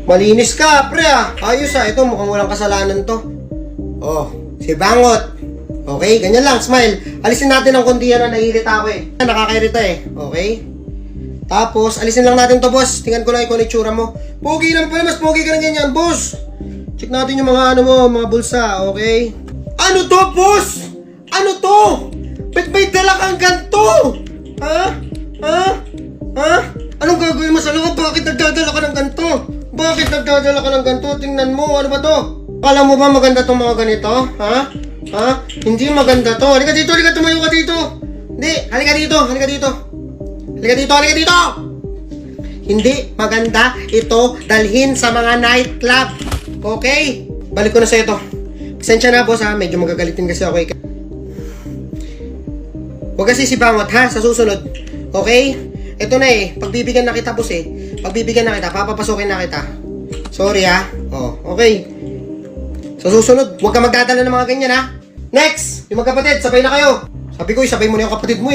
Malinis ka, pre Ayos ito mukhang walang kasalanan to. Oh, si Bangot. Okay, ganyan lang, smile. Alisin natin ang kundi na naiirita ako Nakakairita okay? Tapos, alisin lang natin to, boss. Tingnan ko lang kung itsura mo. Pogi naman pala, mas pogi ka na ganyan, boss. Check natin yung mga mga bulsa, okay? Ano to, boss? Ano to? Ba't may dala kang ganito? Ha? Anong gagawin mo sa loob? Bakit nagdadala ka ng ganito? Bakit nagdadala ka ng ganito? Tingnan mo, ano ba to? Akala mo ba maganda tong mga ganito? Hindi maganda to. Halika dito, tumayo ka dito. Hindi, halika dito. Halika dito. Hindi maganda ito dalhin sa mga nightclub. Okay? Balik ko na sa'yo to. Pasensya na, boss medyo magagalitin kasi ako Huwag kasi si Bangot sa susunod. Okay? Ito na pagbibigyan na kita, boss Pagbibigyan na kita, papapasokin na kita. Sorry okay. Sa susunod, huwag ka magdadala ng mga ganyan Next! Yung magkapatid, sabay na kayo. Sabi ko, sabay mo na yung kapatid mo